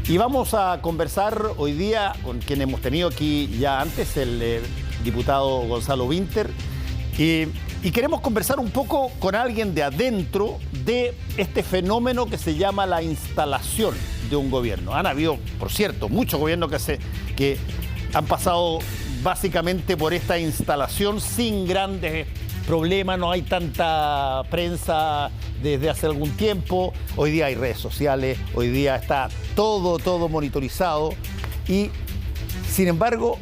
Y vamos a conversar hoy día con quien hemos tenido aquí ya antes, el diputado Gonzalo Winter. Y queremos conversar un poco con alguien de adentro de este fenómeno que se llama la instalación de un gobierno. Han habido, por cierto, muchos gobiernos que han pasado básicamente por esta instalación sin grandes problemas, no hay tanta prensa desde hace algún tiempo. Hoy día hay redes sociales, hoy día está todo monitorizado y, sin embargo,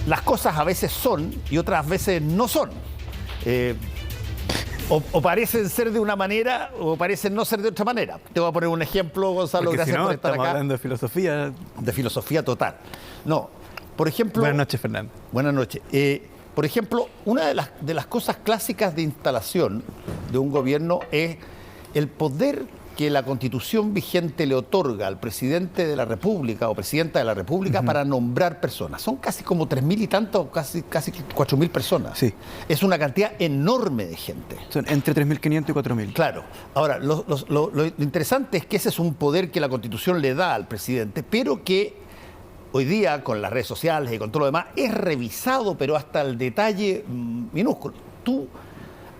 las cosas a veces son y otras veces no son. O parecen ser de una manera o parecen no ser de otra manera. Te voy a poner un ejemplo, Gonzalo, porque gracias si no, por estar estamos acá. hablando de filosofía. De filosofía total. No, por ejemplo... Buenas noches, Fernando. Buenas noches. Por ejemplo, una de las cosas clásicas de instalación de un gobierno es el poder que la Constitución vigente le otorga al presidente de la República o presidenta de la República para nombrar personas. Son casi como 3.000 y tanto, casi 4.000 personas. Sí. Es una cantidad enorme de gente. Son entre 3.500 y 4.000. Claro. Ahora, lo interesante es que ese es un poder que la Constitución le da al presidente, pero que hoy día, con las redes sociales y con todo lo demás, es revisado, pero hasta el detalle minúsculo. ¿Tú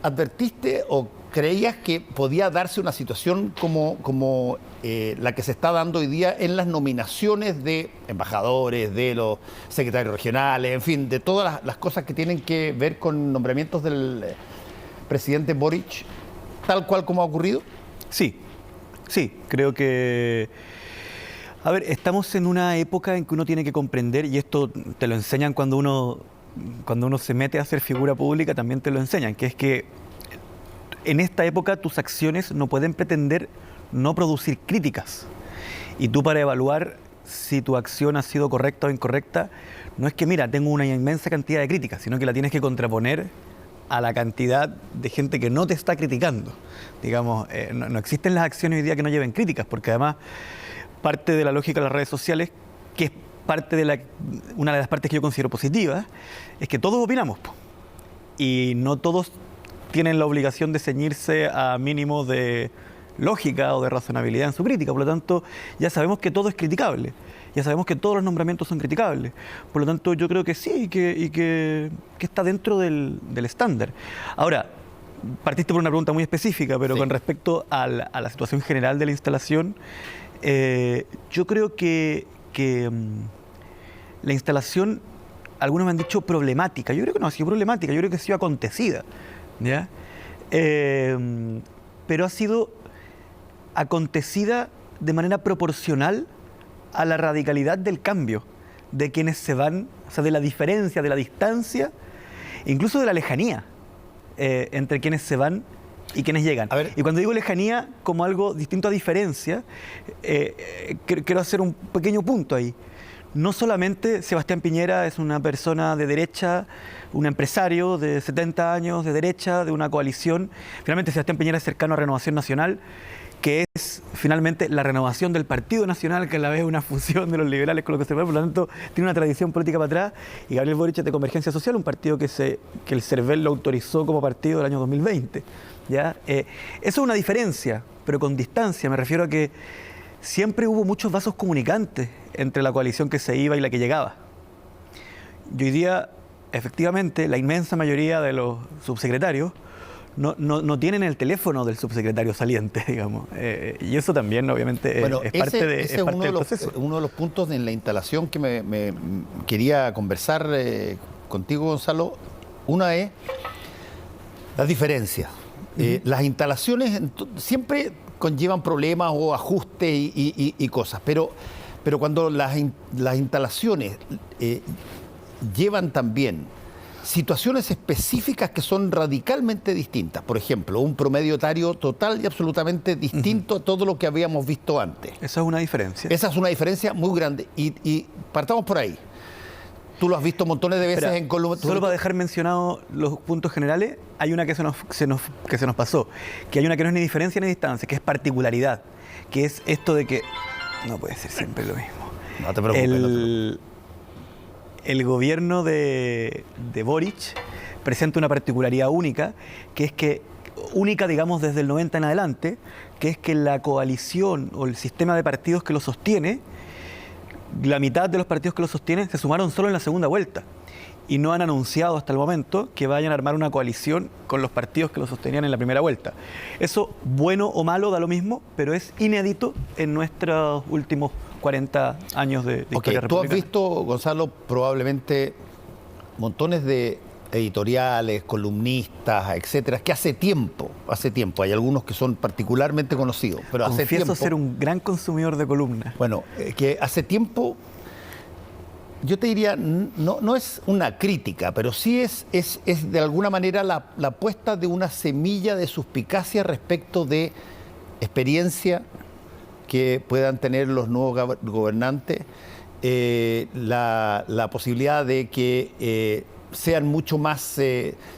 advertiste o creías que podía darse una situación como la que se está dando hoy día en las nominaciones de embajadores, de los secretarios regionales, en fin, de todas las cosas que tienen que ver con nombramientos del presidente Boric, tal cual como ha ocurrido? Sí, creo que... A ver, estamos en una época en que uno tiene que comprender, y esto te lo enseñan cuando uno se mete a hacer figura pública, también te lo enseñan, que es que en esta época tus acciones no pueden pretender no producir críticas. Y tú, para evaluar si tu acción ha sido correcta o incorrecta, no es que, mira, tengo una inmensa cantidad de críticas, sino que la tienes que contraponer a la cantidad de gente que no te está criticando. Digamos, no existen las acciones hoy día que no lleven críticas, porque además parte de la lógica de las redes sociales, que es una de las partes que yo considero positivas, es que todos opinamos, y no todos tienen la obligación de ceñirse a mínimos de lógica o de razonabilidad en su crítica. Por lo tanto, ya sabemos que todo es criticable, ya sabemos que todos los nombramientos son criticables. Por lo tanto, yo creo que sí, y que está dentro del estándar. Ahora, partiste por una pregunta muy específica, pero sí, con respecto a la situación general de la instalación, yo creo que la instalación, algunos me han dicho problemática. Yo creo que no ha sido problemática, yo creo que ha sido acontecida, ¿ya? Pero ha sido acontecida de manera proporcional a la radicalidad del cambio, de quienes se van, o sea, de la diferencia, de la distancia, incluso de la lejanía entre quienes se van y quienes llegan. Y cuando digo lejanía como algo distinto a diferencia, quiero hacer un pequeño punto ahí. No solamente Sebastián Piñera es una persona de derecha, un empresario de 70 años de derecha, de una coalición. Finalmente Sebastián Piñera es cercano a Renovación Nacional, que es finalmente la renovación del Partido Nacional, que a la vez es una fusión de los liberales con lo que se ve, por lo tanto tiene una tradición política para atrás. Y Gabriel Boric es de Convergencia Social, un partido que el CERVEL lo autorizó como partido del año 2020. ¿Ya? Eso es una diferencia, pero con distancia. Me refiero a que siempre hubo muchos vasos comunicantes entre la coalición que se iba y la que llegaba. Y hoy día, efectivamente, la inmensa mayoría de los subsecretarios no tienen el teléfono del subsecretario saliente, digamos. Y eso también, obviamente, es parte del proceso. Uno de los puntos en la instalación que me quería conversar contigo, Gonzalo, una es las diferencias. Las instalaciones siempre conllevan problemas o ajustes y cosas, pero cuando las instalaciones llevan también situaciones específicas que son radicalmente distintas, por ejemplo, un promedio etario total y absolutamente distinto a todo lo que habíamos visto antes. Esa es una diferencia. Esa es una diferencia muy grande y partamos por ahí. Tú lo has visto montones de veces en Colombia. Solo para dejar mencionados los puntos generales, hay una que se nos pasó, que hay una que no es ni diferencia ni distancia, que es particularidad, que es esto de que no puede ser siempre lo mismo. No te preocupes. El gobierno de Boric presenta una particularidad única, que es que única, digamos, desde el 90 en adelante, que es que la coalición o el sistema de partidos que lo sostiene, la mitad de los partidos que lo sostienen se sumaron solo en la segunda vuelta y no han anunciado hasta el momento que vayan a armar una coalición con los partidos que lo sostenían en la primera vuelta. Eso, bueno o malo, da lo mismo, pero es inédito en nuestros últimos 40 años de historia republicana. Tú has visto, Gonzalo, probablemente montones de editoriales, columnistas, etcétera, que hace tiempo, hay algunos que son particularmente conocidos, pero hace tiempo... Confieso ser un gran consumidor de columnas. Bueno, que hace tiempo, yo te diría, no es una crítica, pero sí es de alguna manera la puesta de una semilla de suspicacia respecto de experiencia que puedan tener los nuevos gobernantes, la posibilidad de que sean mucho más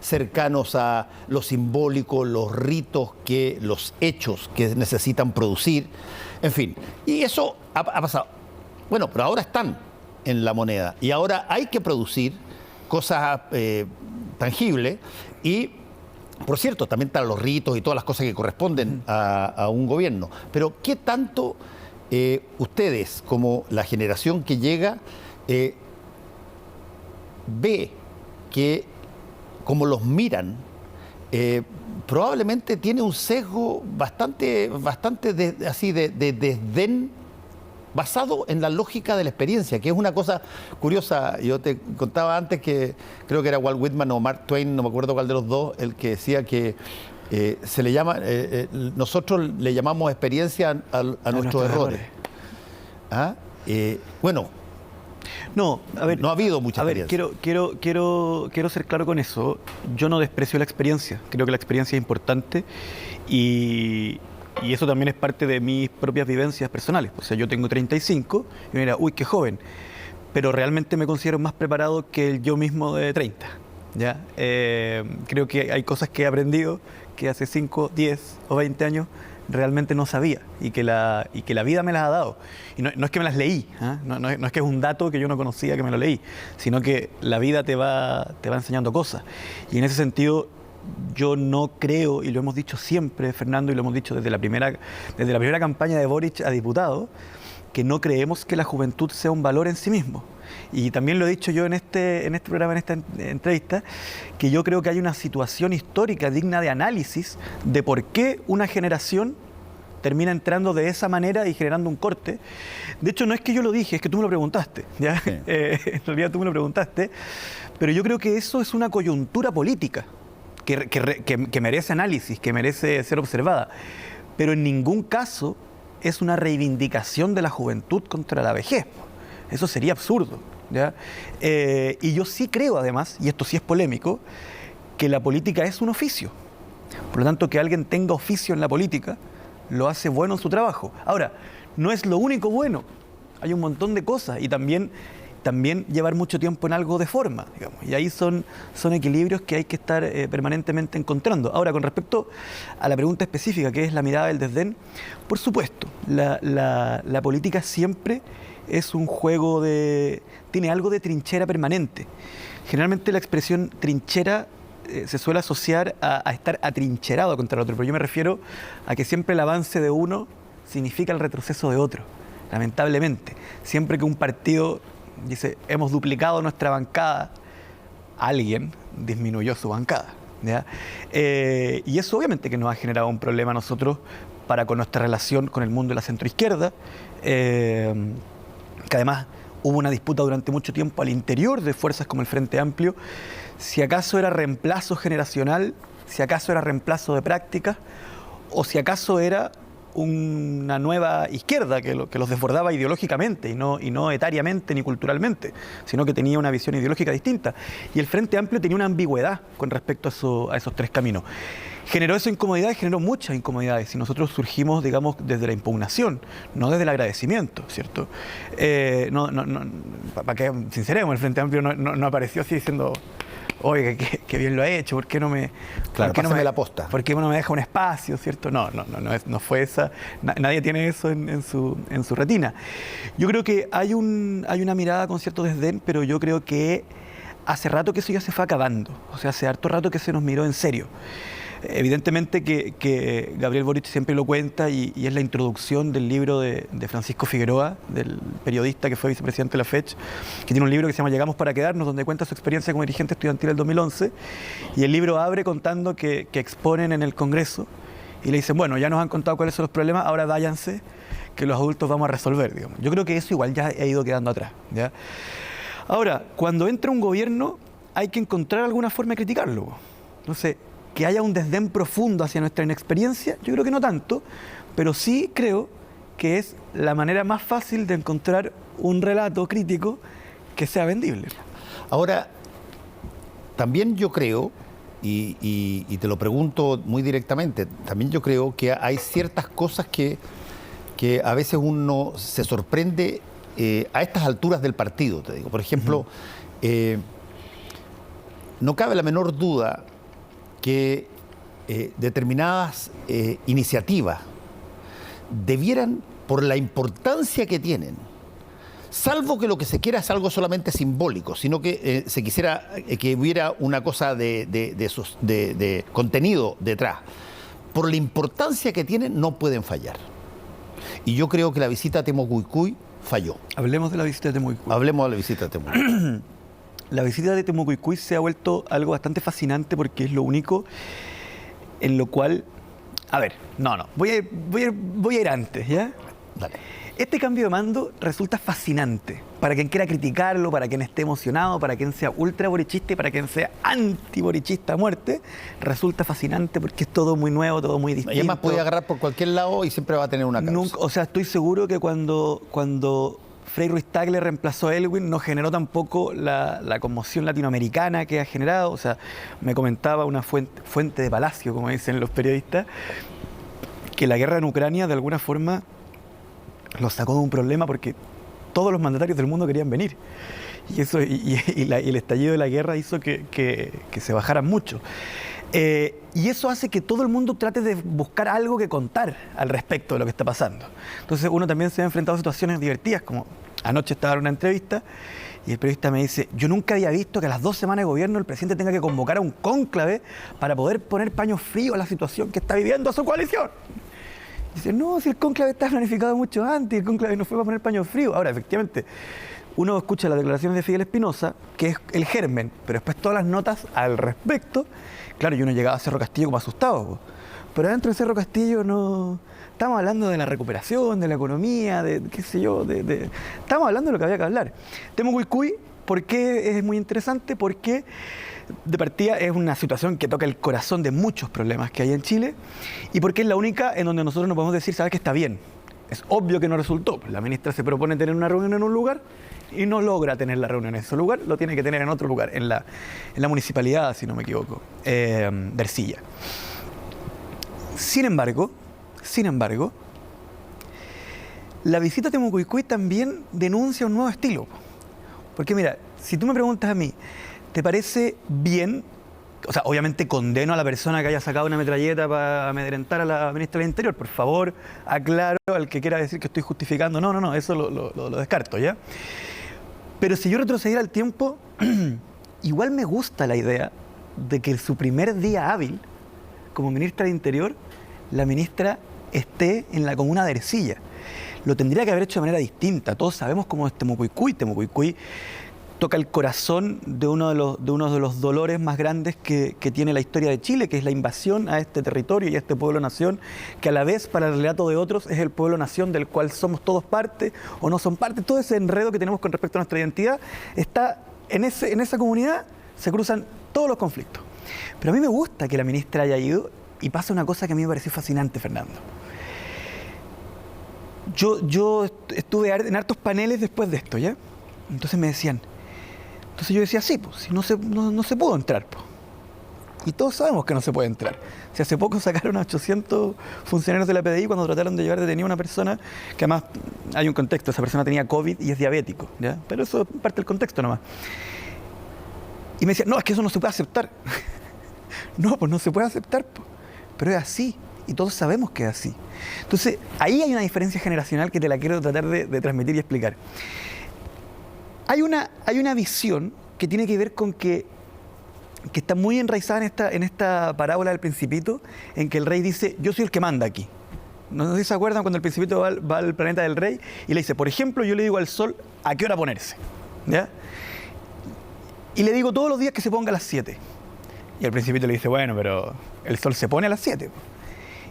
cercanos a lo simbólico, los ritos, que los hechos que necesitan producir, en fin. Y eso ha pasado. Bueno, pero ahora están en la moneda y ahora hay que producir cosas tangibles y, por cierto, también están los ritos y todas las cosas que corresponden a un gobierno. Pero ¿qué tanto ustedes, como la generación que llega, ve que, como los miran, probablemente tiene un sesgo bastante de desdén basado en la lógica de la experiencia, que es una cosa curiosa? Yo te contaba antes que creo que era Walt Whitman o Mark Twain, no me acuerdo cuál de los dos, el que decía que se le llama, nosotros le llamamos experiencia a nuestros errores. ¿Ah? Bueno. No, a ver, no ha habido mucha experiencia. Quiero ser claro con eso. Yo no desprecio la experiencia. Creo que la experiencia es importante y eso también es parte de mis propias vivencias personales. O sea, yo tengo 35 y me dirá, uy, qué joven. Pero realmente me considero más preparado que el yo mismo de 30. ¿Ya? Creo que hay cosas que he aprendido que hace 5, 10 o 20 años realmente no sabía y que la vida me las ha dado. Y no es que me las leí, ¿eh? No es que es un dato que yo no conocía que me lo leí, sino que la vida te va enseñando cosas. Y en ese sentido, yo no creo, y lo hemos dicho siempre, Fernando, y lo hemos dicho desde la primera campaña de Boric a diputado, que no creemos que la juventud sea un valor en sí mismo. Y también lo he dicho yo en este programa, en esta entrevista, que yo creo que hay una situación histórica digna de análisis de por qué una generación termina entrando de esa manera y generando un corte. De hecho, no es que yo lo dije, es que tú me lo preguntaste, ¿ya? Sí. En realidad tú me lo preguntaste, pero yo creo que eso es una coyuntura política que merece análisis, que merece ser observada, pero en ningún caso es una reivindicación de la juventud contra la vejez. Eso sería absurdo, ¿ya? Y yo sí creo, además, y esto sí es polémico, que la política es un oficio. Por lo tanto, que alguien tenga oficio en la política lo hace bueno en su trabajo. Ahora, no es lo único bueno. Hay un montón de cosas y también llevar mucho tiempo en algo de forma, digamos. Y ahí son equilibrios que hay que estar permanentemente encontrando. Ahora, con respecto a la pregunta específica, que es la mirada del desdén, por supuesto, la política siempre es un juego tiene algo de trinchera permanente. Generalmente la expresión trinchera se suele asociar a estar atrincherado contra el otro, pero yo me refiero a que siempre el avance de uno significa el retroceso de otro, lamentablemente. Siempre que un partido dice, hemos duplicado nuestra bancada, alguien disminuyó su bancada, ¿ya? Y eso obviamente que nos ha generado un problema a nosotros con nuestra relación con el mundo de la centroizquierda, que además hubo una disputa durante mucho tiempo al interior de fuerzas como el Frente Amplio, si acaso era reemplazo generacional, si acaso era reemplazo de prácticas, o si acaso era una nueva izquierda que los desbordaba ideológicamente y no etariamente ni culturalmente, sino que tenía una visión ideológica distinta. Y el Frente Amplio tenía una ambigüedad con respecto a esos tres caminos. Generó eso incomodidades, generó muchas incomodidades, y nosotros surgimos, digamos, desde la impugnación, no desde el agradecimiento, ¿cierto? Para que sinceremos, el Frente Amplio no apareció así diciendo, oye, qué bien lo ha hecho, ¿por qué no me... Claro, ¿por qué no me la posta? ¿Por qué no me deja un espacio, cierto? No fue esa, nadie tiene eso en su retina. Yo creo que hay una mirada con cierto desdén, pero yo creo que hace rato que eso ya se fue acabando, o sea, hace harto rato que se nos miró en serio. Evidentemente que Gabriel Boric siempre lo cuenta y es la introducción del libro de Francisco Figueroa, del periodista que fue vicepresidente de la FECH, que tiene un libro que se llama Llegamos para quedarnos, donde cuenta su experiencia como dirigente estudiantil del 2011, y el libro abre contando que exponen en el Congreso y le dicen, bueno, ya nos han contado cuáles son los problemas, ahora váyanse, que los adultos vamos a resolver, digamos. Yo creo que eso igual ya ha ido quedando atrás, ¿ya? Ahora, cuando entra un gobierno hay que encontrar alguna forma de criticarlo. No sé, que haya un desdén profundo hacia nuestra inexperiencia, yo creo que no tanto, pero sí creo que es la manera más fácil de encontrar un relato crítico que sea vendible. Ahora, también yo creo, y te lo pregunto muy directamente, también yo creo que hay ciertas cosas que a veces uno se sorprende a estas alturas del partido, te digo. Por ejemplo, no cabe la menor duda que determinadas iniciativas debieran, por la importancia que tienen, salvo que lo que se quiera es algo solamente simbólico, sino que se quisiera que hubiera una cosa de contenido detrás, por la importancia que tienen, no pueden fallar. Y yo creo que la visita a Temucuicui falló. Hablemos de la visita de Temucuicui. Hablemos de la visita de Temucuicui. La visita de Temucuicui se ha vuelto algo bastante fascinante porque es lo único en lo cual... A ver, voy a ir antes, ¿ya? Dale. Este cambio de mando resulta fascinante para quien quiera criticarlo, para quien esté emocionado, para quien sea ultra borichista y para quien sea anti-borichista a muerte. Resulta fascinante porque es todo muy nuevo, todo muy distinto. Y además puede agarrar por cualquier lado y siempre va a tener una causa. O sea, estoy seguro que cuando Frei Ruiz Tagle reemplazó a Elwin no generó tampoco la conmoción latinoamericana que ha generado. O sea, me comentaba una fuente de palacio, como dicen los periodistas, que la guerra en Ucrania de alguna forma los sacó de un problema porque todos los mandatarios del mundo querían venir. Y el estallido de la guerra hizo que se bajaran mucho. Y eso hace que todo el mundo trate de buscar algo que contar al respecto de lo que está pasando. Entonces uno también se ha enfrentado a situaciones divertidas, como anoche estaba en una entrevista y el periodista me dice, yo nunca había visto que a las 2 semanas de gobierno el presidente tenga que convocar a un cónclave para poder poner paños fríos a la situación que está viviendo su coalición. Dice, no, si el cónclave está planificado mucho antes, el cónclave no fue para poner paños fríos. Ahora, efectivamente, uno escucha las declaraciones de Fidel Espinosa, que es el germen, pero después todas las notas al respecto. Claro, y uno llegaba a Cerro Castillo como asustado, pero adentro de Cerro Castillo no... Estamos hablando de la recuperación, de la economía, de qué sé yo, estamos hablando de lo que había que hablar. Temucuicui, ¿por qué es muy interesante? Porque de partida es una situación que toca el corazón de muchos problemas que hay en Chile y porque es la única en donde nosotros no podemos decir, sabes que está bien. Es obvio que no resultó. La ministra se propone tener una reunión en un lugar y no logra tener la reunión en ese lugar, lo tiene que tener en otro lugar, en la municipalidad, si no me equivoco, de Ercilla. Sin embargo, la visita a Temucuicui también denuncia un nuevo estilo. Porque mira, si tú me preguntas a mí, ¿te parece bien? O sea, obviamente condeno a la persona que haya sacado una metralleta para amedrentar a la ministra del Interior. Por favor, aclaro al que quiera decir que estoy justificando. No, eso lo descarto, ¿ya? Pero si yo retrocediera al tiempo, igual me gusta la idea de que en su primer día hábil como ministra del Interior, la ministra esté en la comuna de Ercilla. Lo tendría que haber hecho de manera distinta. Todos sabemos cómo es Temucuicui. Temucuicui toca el corazón de uno de los dolores más grandes que tiene la historia de Chile, que es la invasión a este territorio y a este pueblo-nación, que a la vez, para el relato de otros, es el pueblo-nación del cual somos todos parte o no son parte. Todo ese enredo que tenemos con respecto a nuestra identidad está en esa comunidad, se cruzan todos los conflictos. Pero a mí me gusta que la ministra haya ido y pasa una cosa que a mí me pareció fascinante, Fernando. Yo estuve en hartos paneles después de esto, ¿ya? Entonces me decían... Entonces yo decía, sí, pues, si no se pudo entrar, pues. Y todos sabemos que no se puede entrar. Si hace poco sacaron a 800 funcionarios de la PDI cuando trataron de llevar detenida a una persona que además, hay un contexto, esa persona tenía COVID y es diabético, ¿ya? Pero eso es parte del contexto nomás. Y me decían, no, es que eso no se puede aceptar. No, pues no se puede aceptar, pues. Pero es así. Y todos sabemos que es así. Entonces, ahí hay una diferencia generacional que te la quiero tratar de transmitir y explicar. Hay una visión que tiene que ver con que que está muy enraizada en esta parábola del Principito, en que el rey dice, yo soy el que manda aquí. No sé si se acuerdan cuando el Principito va al planeta del rey y le dice, por ejemplo, yo le digo al sol a qué hora ponerse, ¿ya? Y le digo todos los días que se ponga a las 7. Y el Principito le dice, bueno, pero el sol se pone a las 7.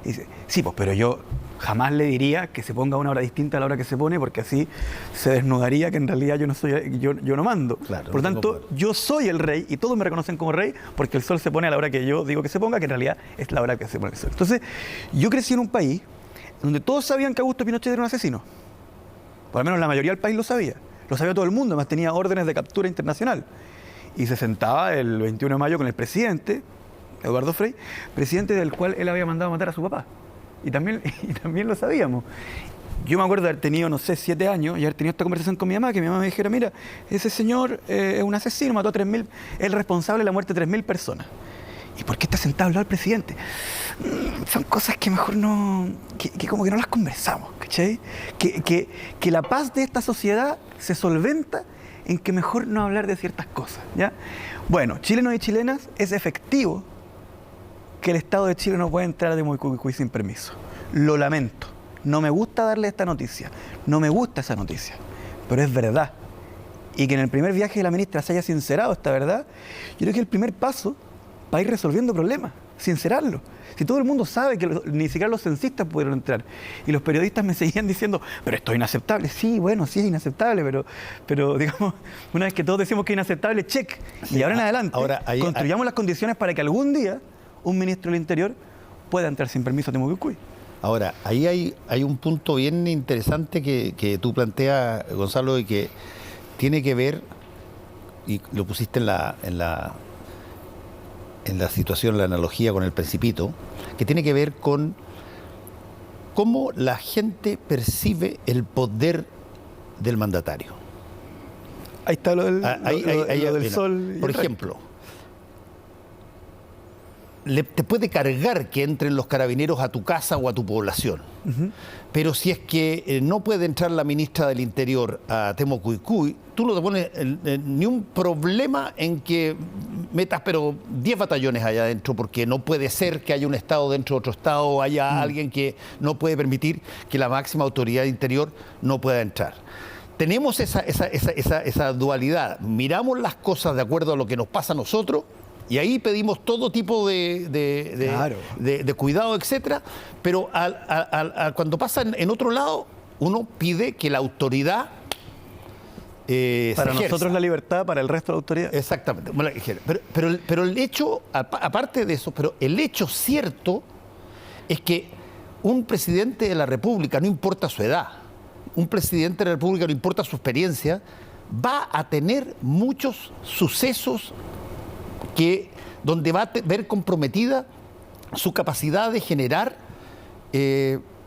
Y dice, sí, pues, pero yo jamás le diría que se ponga a una hora distinta a la hora que se pone, porque así se desnudaría que en realidad yo no soy, yo no mando. Claro, por lo tanto, yo soy el rey y todos me reconocen como rey porque el sol se pone a la hora que yo digo que se ponga, que en realidad es la hora que se pone el sol. Entonces, yo crecí en un país donde todos sabían que Augusto Pinochet era un asesino. Por lo menos la mayoría del país lo sabía. Lo sabía todo el mundo, además tenía órdenes de captura internacional. Y se sentaba el 21 de mayo con el presidente, Eduardo Frei, presidente del cual él había mandado a matar a su papá. Y también lo sabíamos. Yo me acuerdo de haber tenido, no sé, 7 años y haber tenido esta conversación con mi mamá, que mi mamá me dijera, mira, ese señor es un asesino, mató a 3.000, es responsable de la muerte de 3.000 personas. ¿Y por qué está sentado al lado del presidente? Son cosas que mejor no, que como que no las conversamos, ¿cachai? Que la paz de esta sociedad se solventa en que mejor no hablar de ciertas cosas, ¿ya? Bueno, chilenos y chilenas, es efectivo que el Estado de Chile no puede entrar a Temucuicui sin permiso. Lo lamento. No me gusta darle esta noticia. No me gusta esa noticia. Pero es verdad. Y que en el primer viaje de la ministra se haya sincerado esta verdad, yo creo que es el primer paso para ir resolviendo problemas. Sincerarlo. Si todo el mundo sabe que ni siquiera los censistas pudieron entrar. Y los periodistas me seguían diciendo, pero esto es inaceptable. Sí, bueno, sí es inaceptable, pero digamos, una vez que todos decimos que es inaceptable, check. Y ahora en adelante, construyamos las condiciones para que algún día un ministro del Interior pueda entrar sin permiso a Temucuicui. Ahora, ahí hay un punto bien interesante que tú planteas, Gonzalo, y que tiene que ver, y lo pusiste en la situación, la analogía con el Principito, que tiene que ver con cómo la gente percibe el poder del mandatario. Ahí está lo del sol. Por ejemplo, te puede cargar que entren los carabineros a tu casa o a tu población. Uh-huh. Pero si es que no puede entrar la ministra del Interior a Temucuicui, tú no te pones ni un problema en que metas pero 10 batallones allá adentro, porque no puede ser que haya un Estado dentro de otro Estado o haya alguien que no puede permitir que la máxima autoridad de Interior no pueda entrar. Tenemos esa dualidad. Miramos las cosas de acuerdo a lo que nos pasa a nosotros, y ahí pedimos todo tipo de cuidado, etcétera, pero cuando pasa en otro lado, uno pide que la autoridad para nosotros la libertad, para el resto la autoridad. Exactamente. Pero el hecho, aparte de eso, pero el hecho cierto es que un presidente de la República, no importa su edad, un presidente de la República, no importa su experiencia, va a tener muchos sucesos donde va a ver comprometida su capacidad de generar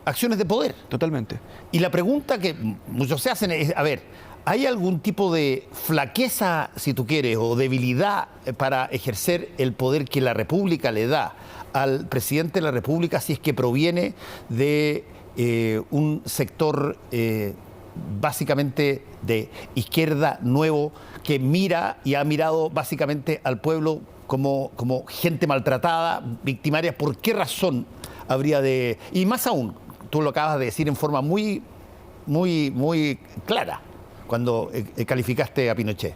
acciones de poder. Totalmente. Y la pregunta que muchos se hacen es, a ver, ¿hay algún tipo de flaqueza, si tú quieres, o debilidad para ejercer el poder que la República le da al presidente de la República si es que proviene de un sector básicamente de izquierda nuevo, que mira y ha mirado básicamente al pueblo como gente maltratada, victimaria? ¿Por qué razón habría de...? Y más aún, tú lo acabas de decir en forma muy, muy, muy clara cuando calificaste a Pinochet.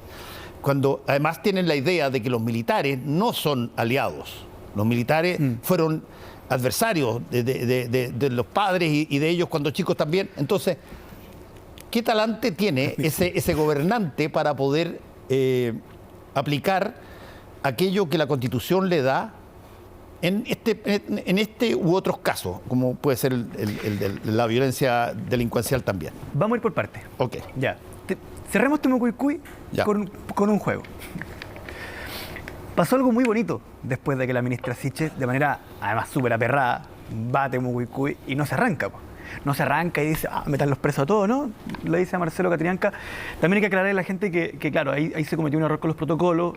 Cuando además tienen la idea de que los militares no son aliados. Los militares fueron adversarios de los padres y de ellos cuando chicos también. Entonces, ¿qué talante tiene ese gobernante para poder aplicar aquello que la Constitución le da en este u otros casos, como puede ser la violencia delincuencial también? Vamos a ir por partes. Ok. Ya. Cerremos Temucuicui con un juego. Pasó algo muy bonito después de que la ministra Siches, de manera además súper aperrada, va a Temucuicui y no se arranca. No se arranca y dice, metan los presos a todos, ¿no? Le dice a Marcelo Catrillanca. También hay que aclarar a la gente que claro, ahí se cometió un error con los protocolos.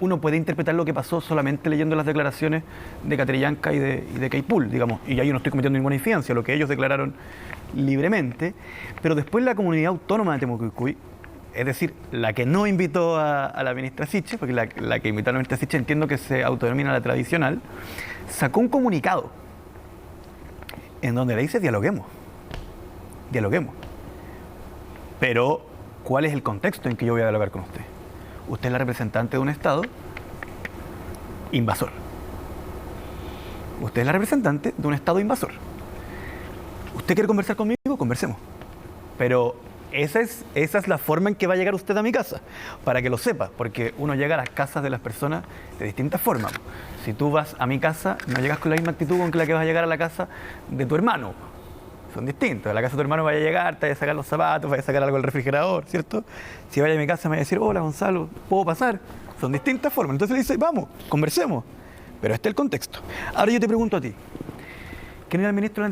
Uno puede interpretar lo que pasó solamente leyendo las declaraciones de Catrillanca y de Queipul, digamos. Y ahí yo no estoy cometiendo ninguna infidencia, lo que ellos declararon libremente. Pero después la comunidad autónoma de Temucuicui es decir, la que no invitó a la ministra Sichel, porque la que invitó a la ministra Sichel entiendo que se autodenomina la tradicional, sacó un comunicado en donde le dice dialoguemos. Pero, ¿cuál es el contexto en que yo voy a dialogar con usted? Usted es la representante de un Estado invasor. Usted es la representante de un Estado invasor. ¿Usted quiere conversar conmigo? Conversemos. Pero esa es la forma en que va a llegar usted a mi casa, para que lo sepa, porque uno llega a las casas de las personas de distintas formas. Si tú vas a mi casa, no llegas con la misma actitud con la que vas a llegar a la casa de tu hermano. Son distintos. A la casa de tu hermano vaya a llegar, te vaya a sacar los zapatos, vaya a sacar algo del refrigerador, ¿cierto? Si vaya a mi casa me vaya a decir, hola Gonzalo, ¿puedo pasar? Son distintas formas. Entonces le dice, vamos, conversemos. Pero este es el contexto. Ahora yo te pregunto a ti. ¿Quién era el ministro de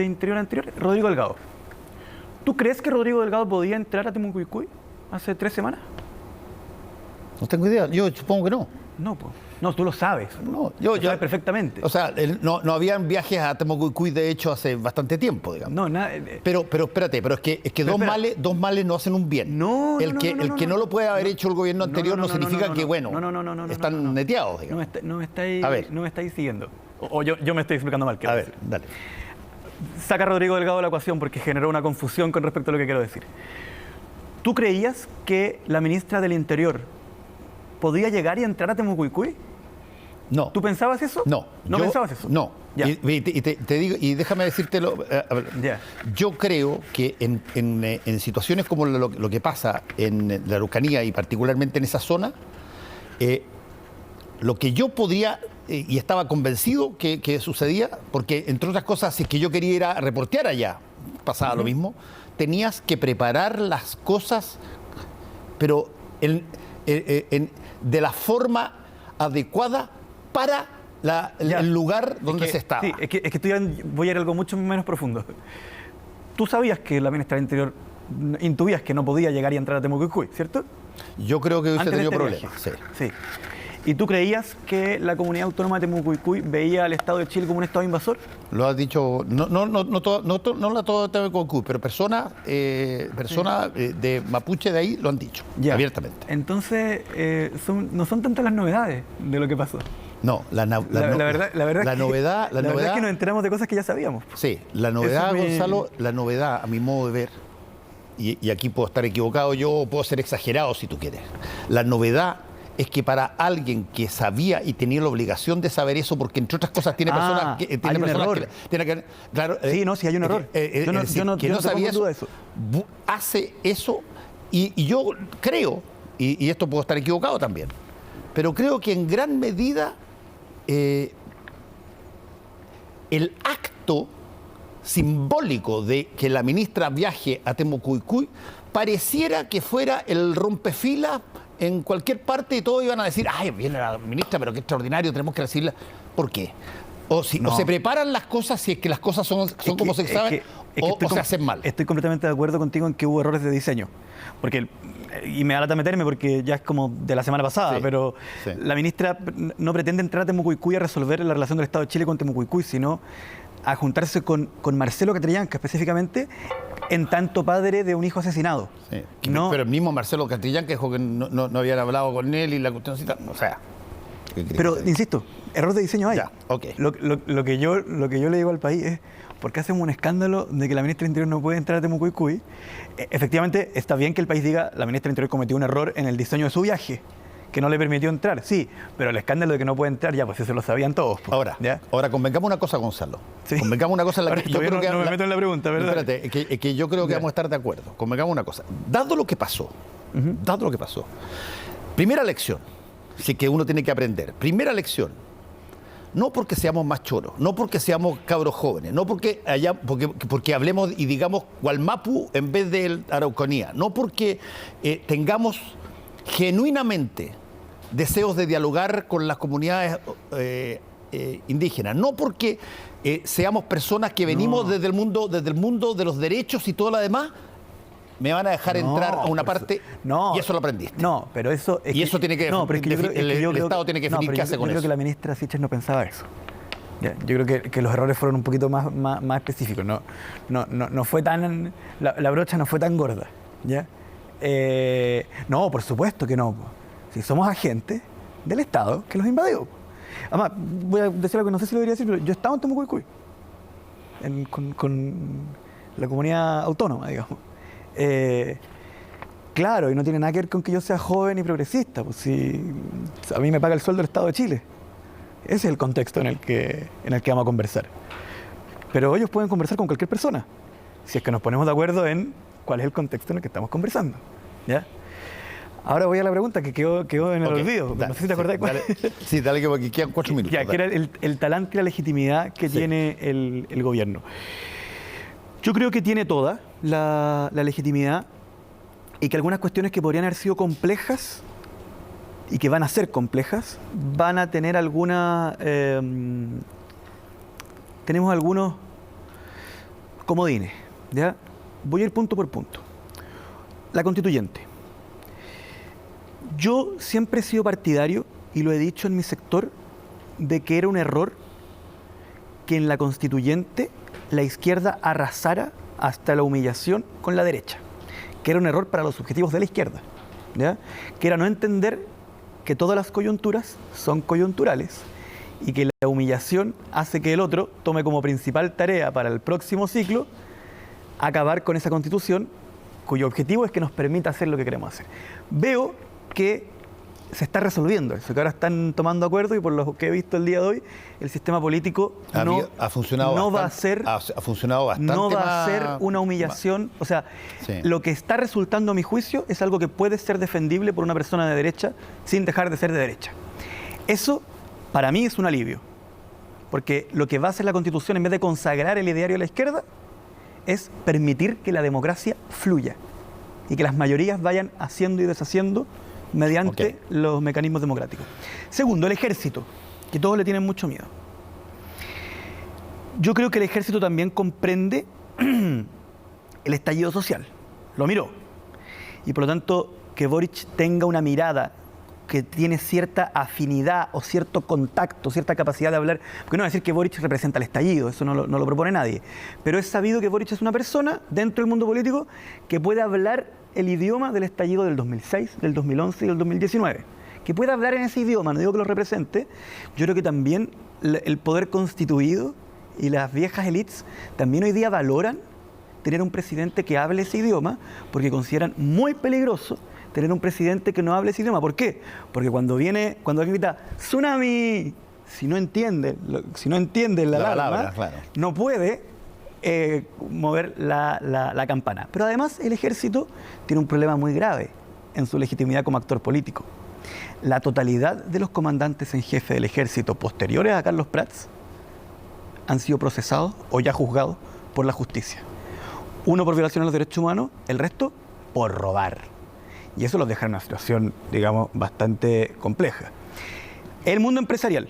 Interior anterior? Rodrigo Delgado. ¿Tú crees que Rodrigo Delgado podía entrar a Temucuicui hace 3 semanas? No tengo idea. Yo supongo que no. No, pues. No, tú lo sabes. No, lo sabes perfectamente. O sea, no habían viajes a Temucuicui, de hecho, hace bastante tiempo, digamos. No, nada. Pero espérate, pero es que dos males no hacen un bien. El que no lo puede haber hecho el gobierno anterior no significa que, bueno, están neteados, digamos. No me estáis siguiendo. O yo me estoy explicando mal. A ver, dale. Saca a Rodrigo Delgado de la ecuación porque generó una confusión con respecto a lo que quiero decir. ¿Tú creías que la ministra del Interior podía llegar y entrar a Temucuicui? No. ¿Tú pensabas eso? No. ¿No pensabas eso? No. Y te digo, y déjame decírtelo. Yo creo que en situaciones como lo que pasa en la Araucanía y particularmente en esa zona, lo que yo podría, y estaba convencido que sucedía, porque entre otras cosas, si es que yo quería ir a reportear allá, pasaba lo mismo, tenías que preparar las cosas, pero de la forma adecuada para el lugar donde se estaba. Sí, es que voy a ir a algo mucho menos profundo. Tú sabías que la ministra del Interior, intuías que no podía llegar y entrar a Temucuicui, ¿cierto? Yo creo que hubiese tenido problemas. Sí. ¿Y tú creías que la comunidad autónoma de Temucuicui veía al Estado de Chile como un Estado invasor? Lo has dicho, no la todo Temucuicui, pero personas de mapuche de ahí lo han dicho, abiertamente. Entonces, no son tantas las novedades de lo que pasó. No, la novedad es que nos enteramos de cosas que ya sabíamos. Sí, la novedad, Gonzalo, la novedad, a mi modo de ver, y aquí puedo estar equivocado yo, puedo ser exagerado si tú quieres. La novedad es que para alguien que sabía y tenía la obligación de saber eso, porque entre otras cosas tiene personas que... hay un error. Claro, sí, hay un error. Yo no sabía eso. Hace eso, y yo creo, y esto puedo estar equivocado también, pero creo que en gran medida el acto simbólico de que la ministra viaje a Temucuicui pareciera que fuera el rompefilas en cualquier parte y todos iban a decir, ay, viene la ministra, pero qué extraordinario, tenemos que recibirla. ¿Por qué? O se preparan las cosas si es que las cosas son como se saben, o se hacen mal. Estoy completamente de acuerdo contigo en que hubo errores de diseño. Porque, y me da lata meterme porque ya es como de la semana pasada, pero la ministra no pretende entrar a Temucuicui a resolver la relación del Estado de Chile con Temucuicui, sino a juntarse con Marcelo Catrillanca específicamente, en tanto padre de un hijo asesinado. Sí. Pero el mismo Marcelo Catrillanca dijo que no habían hablado con él y la cuestioncita, o sea... Pero, insisto, error de diseño hay. Ya, okay. Lo que yo le digo al país es, ¿por qué hacemos un escándalo de que la ministra del Interior no puede entrar a Temucuicui? Efectivamente, está bien que el país diga, la ministra del Interior cometió un error en el diseño de su viaje, que no le permitió entrar, sí, pero el escándalo de que no puede entrar, ya, pues eso lo sabían todos. Pues, ahora, convengamos una cosa, Gonzalo. Sí. Convengamos una cosa en la que yo creo que... No me meto en la pregunta, ¿verdad? Espérate, que yo creo que vamos a estar de acuerdo. Convengamos una cosa. Dado lo que pasó, primera lección, sí que uno tiene que aprender. Primera lección, no porque seamos más choros, no porque seamos cabros jóvenes, no porque hablemos y digamos Gualmapu en vez de Araucanía, no porque tengamos genuinamente deseos de dialogar con las comunidades indígenas, no porque seamos personas que venimos desde el mundo de los derechos y todo lo demás, me van a dejar entrar a una parte y eso lo aprendiste. No, pero eso... Y eso tiene que... el Estado tiene que definir qué hace con eso. Yo creo que la ministra Sichel no pensaba eso. Ya, yo creo que los errores fueron un poquito más específicos. No fue tan... La brocha no fue tan gorda. ¿Ya? No, por supuesto que no. Si somos agentes del Estado que los invadió. Además, voy a decir algo que no sé si lo debería decir, pero yo estaba en Temuco con la comunidad autónoma, digamos. Claro, y no tiene nada que ver con que yo sea joven y progresista, pues si a mí me paga el sueldo del Estado de Chile. Ese es el contexto en el que vamos a conversar. Pero ellos pueden conversar con cualquier persona, si es que nos ponemos de acuerdo en cuál es el contexto en el que estamos conversando. ¿Ya? Ahora voy a la pregunta que quedó en el olvido. No sé si te acordás cuál. Sí, dale que quedan 4 minutos. Ya, que era el talante y la legitimidad que tiene el gobierno. Yo creo que tiene toda la legitimidad y que algunas cuestiones que podrían haber sido complejas y que van a ser complejas, van a tener alguna... tenemos algunos comodines, ¿ya? Voy a ir punto por punto. La constituyente. Yo siempre he sido partidario, y lo he dicho en mi sector, de que era un error que en la constituyente la izquierda arrasara hasta la humillación con la derecha. Que era un error para los objetivos de la izquierda, ¿ya? Que era no entender que todas las coyunturas son coyunturales y que la humillación hace que el otro tome como principal tarea para el próximo ciclo acabar con esa constitución cuyo objetivo es que nos permita hacer lo que queremos hacer. Veo que se está resolviendo eso, que ahora están tomando acuerdo y por lo que he visto el día de hoy, el sistema político ha funcionado va a ser una humillación. O sea, lo que está resultando a mi juicio es algo que puede ser defendible por una persona de derecha sin dejar de ser de derecha. Eso, para mí, es un alivio. Porque lo que va a hacer la Constitución, en vez de consagrar el ideario de la izquierda, es permitir que la democracia fluya y que las mayorías vayan haciendo y deshaciendo mediante los mecanismos democráticos. Segundo, el ejército, que todos le tienen mucho miedo. Yo creo que el ejército también comprende el estallido social, lo miró. Y por lo tanto, que Boric tenga una mirada que tiene cierta afinidad o cierto contacto, cierta capacidad de hablar, porque no voy a decir que Boric representa el estallido, eso no lo propone nadie, pero es sabido que Boric es una persona dentro del mundo político que puede hablar el idioma del estallido del 2006, del 2011 y del 2019, que pueda hablar en ese idioma, no digo que lo represente. Yo creo que también el poder constituido y las viejas élites también hoy día valoran tener un presidente que hable ese idioma, porque consideran muy peligroso tener un presidente que no hable ese idioma. ¿Por qué? Porque cuando alguien grita ¡Tsunami!, si no entiende la alarma, claro, no puede mover la campana. Pero además el ejército tiene un problema muy grave en su legitimidad como actor político. La totalidad de los comandantes en jefe del ejército posteriores a Carlos Prats han sido procesados o ya juzgados por la justicia. Uno por violación a los derechos humanos, el resto por robar. Y eso los deja en una situación, digamos, bastante compleja. El mundo empresarial.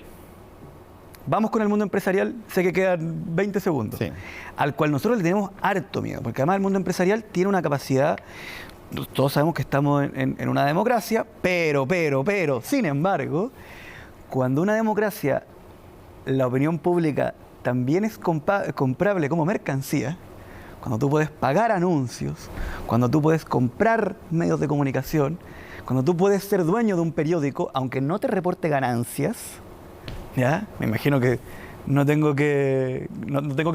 Vamos con el mundo empresarial, sé que quedan 20 segundos, al cual nosotros le tenemos harto miedo, porque además el mundo empresarial tiene una capacidad, todos sabemos que estamos en una democracia, pero, sin embargo, cuando una democracia, la opinión pública también es comprable como mercancía, cuando tú puedes pagar anuncios, cuando tú puedes comprar medios de comunicación, cuando tú puedes ser dueño de un periódico, aunque no te reporte ganancias, ¿ya? Me imagino que no tengo que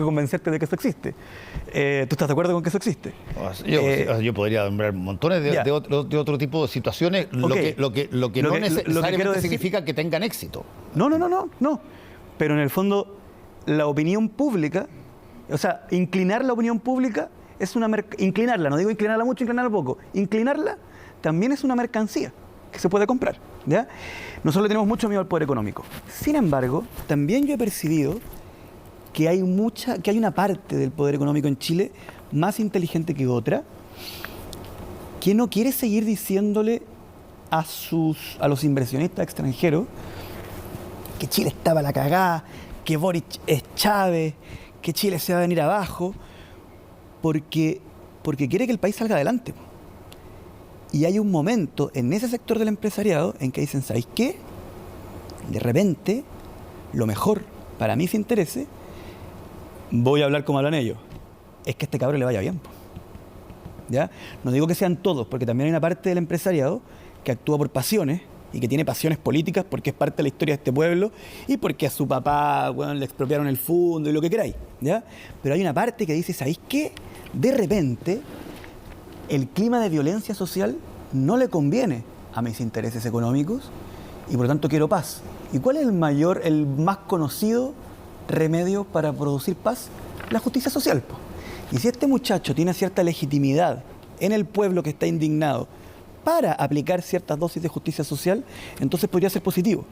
convencerte de que eso existe. ¿Tú estás de acuerdo con que eso existe? Yo podría nombrar montones de otro tipo de situaciones, lo que no necesariamente significa que tengan éxito. No. Pero en el fondo, la opinión pública, o sea, inclinar la opinión pública es inclinarla, no digo inclinarla mucho, inclinarla poco, inclinarla también es una mercancía que se puede comprar, ¿ya? Nosotros le tenemos mucho miedo al poder económico. Sin embargo, también yo he percibido que hay una parte del poder económico en Chile más inteligente que otra, que no quiere seguir diciéndole a los inversionistas extranjeros que Chile estaba a la cagada, que Boric es Chávez, que Chile se va a venir abajo, porque quiere que el país salga adelante. Y hay un momento en ese sector del empresariado en que dicen, ¿sabéis qué? De repente, lo mejor para mis intereses, voy a hablar como hablan ellos, es que a este cabrón le vaya bien. ¿ya? No digo que sean todos, porque también hay una parte del empresariado que actúa por pasiones y que tiene pasiones políticas porque es parte de la historia de este pueblo y porque a su papá, bueno, le expropiaron el fondo y lo que queráis, ¿ya? Pero hay una parte que dice, ¿sabéis qué? De repente, el clima de violencia social no le conviene a mis intereses económicos y por lo tanto quiero paz. ¿Y cuál es el más conocido remedio para producir paz? La justicia social, po. Y si este muchacho tiene cierta legitimidad en el pueblo que está indignado para aplicar ciertas dosis de justicia social, entonces podría ser positivo.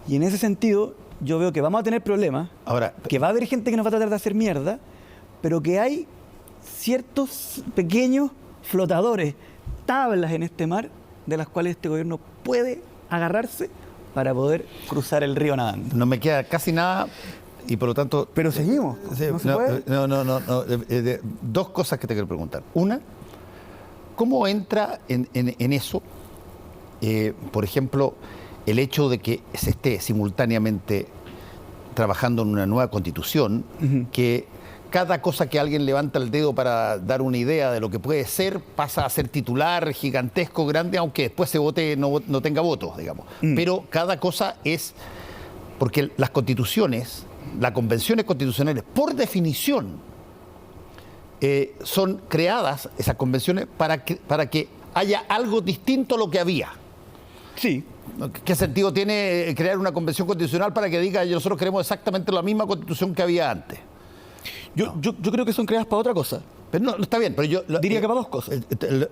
Y en ese sentido, yo veo que vamos a tener problemas, Ahora, que va a haber gente que nos va a tratar de hacer mierda, pero que hay ciertos pequeños flotadores, tablas en este mar, de las cuales este gobierno puede agarrarse para poder cruzar el río nadando. no me queda casi nada y por lo tanto... Pero seguimos, ¿no se puede? Dos cosas que te quiero preguntar. Una, ¿cómo entra en eso, por ejemplo, el hecho de que se esté simultáneamente trabajando en una nueva constitución, que cada cosa que alguien levanta el dedo para dar una idea de lo que puede ser pasa a ser titular, gigantesco, grande, aunque después se vote, no tenga votos, digamos. Pero cada cosa es... Porque las constituciones, las convenciones constitucionales, por definición, son creadas, esas convenciones, para que haya algo distinto a lo que había. Sí. ¿Qué sentido tiene crear una convención constitucional para que diga nosotros queremos exactamente la misma constitución que había antes? Yo creo que son creadas para otra cosa. Pero no, está bien, pero yo... Diría que para dos cosas.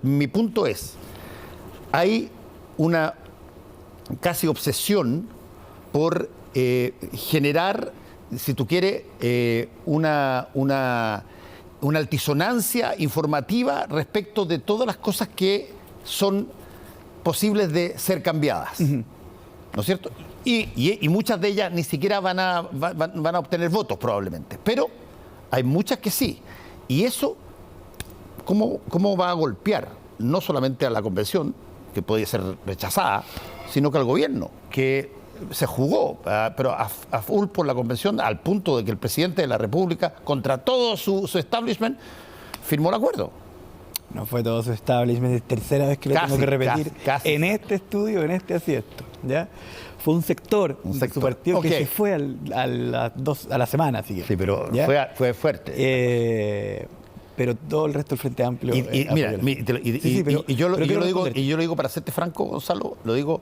Mi punto es, hay una casi obsesión por generar, si tú quieres, una altisonancia informativa respecto de todas las cosas que son posibles de ser cambiadas. ¿No es cierto? Y muchas de ellas ni siquiera van a obtener votos probablemente. Pero hay muchas que sí. Y eso, ¿cómo va a golpear? No solamente a la convención, que puede ser rechazada, sino que al gobierno, que se jugó, pero a full por la convención, al punto de que el presidente de la República, contra todo su establishment, firmó el acuerdo. No fue todo su establishment, es tercera vez que lo tengo que repetir casi. En este estudio, en este asiesto, ¿ya? Fue un sector de su partido que se fue a la semana, así que, sí, pero fue fuerte. Pero todo el resto del Frente Amplio... Y yo lo digo, para serte franco, Gonzalo, lo digo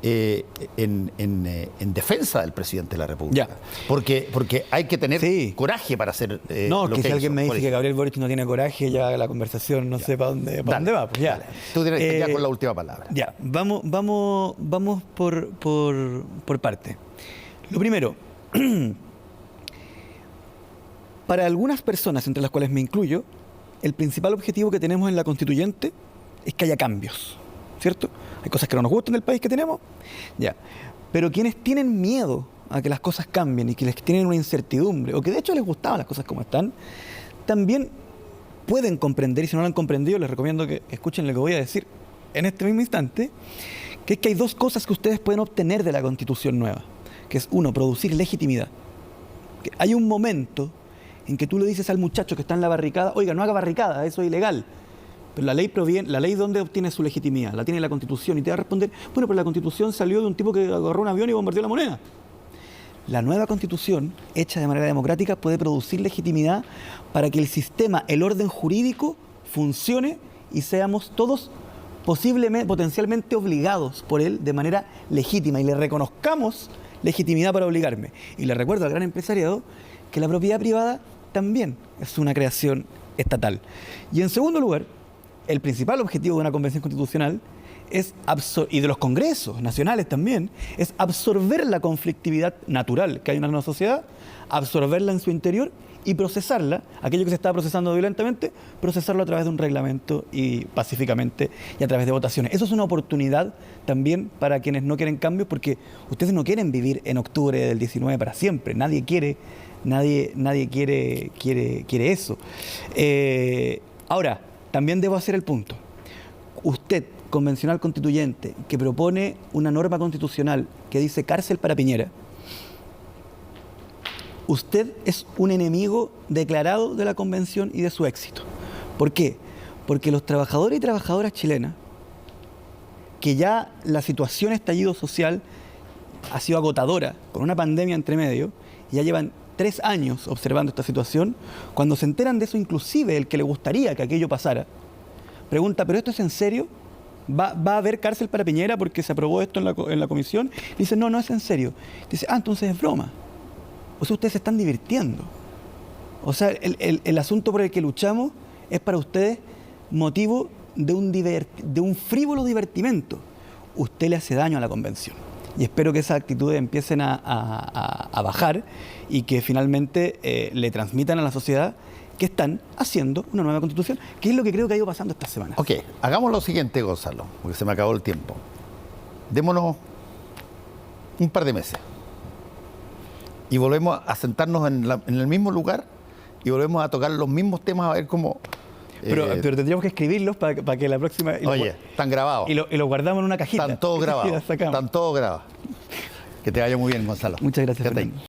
en defensa del presidente de la República. Ya. Porque hay que tener coraje para hacer no, lo que que si alguien me dice que que Gabriel Boric no tiene coraje, ya la conversación no sé para dónde va. Pues ya. Tú tienes que quedar con la última palabra. Ya, vamos por parte. Lo primero, para algunas personas, entre las cuales me incluyo, el principal objetivo que tenemos en la constituyente es que haya cambios, ¿cierto? Hay cosas que no nos gustan del país que tenemos, ya. Pero quienes tienen miedo a que las cosas cambien y que les tienen una incertidumbre, o que de hecho les gustaban las cosas como están, también pueden comprender, y si no lo han comprendido, les recomiendo que escuchen lo que voy a decir en este mismo instante, que es que hay dos cosas que ustedes pueden obtener de la Constitución nueva, que es, uno, producir legitimidad. Que hay un momento en que tú le dices al muchacho que está en la barricada, oiga, no haga barricada, eso es ilegal. Pero la ley ¿dónde obtiene su legitimidad? La tiene la Constitución. Y te va a responder, bueno, pero la Constitución salió de un tipo que agarró un avión y bombardeó la moneda. La nueva Constitución, hecha de manera democrática, puede producir legitimidad para que el sistema, el orden jurídico, funcione y seamos todos potencialmente obligados por él de manera legítima y le reconozcamos legitimidad para obligarme. Y le recuerdo al gran empresariado que la propiedad privada también es una creación estatal. Y en segundo lugar, el principal objetivo de una convención constitucional es y de los congresos nacionales también, es absorber la conflictividad natural que hay en una sociedad, absorberla en su interior y procesarla, aquello que se está procesando violentamente, procesarlo a través de un reglamento y pacíficamente y a través de votaciones. Eso es una oportunidad también para quienes no quieren cambios, porque ustedes no quieren vivir en octubre del 19 para siempre, nadie quiere eso. Ahora, también debo hacer el punto. Usted, convencional constituyente, que propone una norma constitucional que dice cárcel para Piñera, usted es un enemigo declarado de la convención y de su éxito. ¿Por qué? Porque los trabajadores y trabajadoras chilenas, que ya la situación estallido social ha sido agotadora, con una pandemia entre medio, y ya llevan 3 años observando esta situación, cuando se enteran de eso, inclusive el que le gustaría que aquello pasara, pregunta, ¿pero esto es en serio? ¿Va a haber cárcel para Piñera porque se aprobó esto en la comisión? Y dice, no, no es en serio. Dice, entonces es broma. O sea, ustedes se están divirtiendo. O sea, el asunto por el que luchamos es para ustedes motivo de un frívolo divertimento. Usted le hace daño a la convención. Y espero que esas actitudes empiecen a bajar y que finalmente le transmitan a la sociedad que están haciendo una nueva constitución, que es lo que creo que ha ido pasando esta semana. Ok, hagamos lo siguiente, Gonzalo, porque se me acabó el tiempo. Démonos un par de meses y volvemos a sentarnos en el mismo lugar y volvemos a tocar los mismos temas a ver cómo... Pero tendríamos que escribirlos para que la próxima... Oye, están grabados. Y lo guardamos en una cajita. Están todos grabados. Están todos grabados. Que te vaya muy bien, Gonzalo. Muchas gracias, Fernando.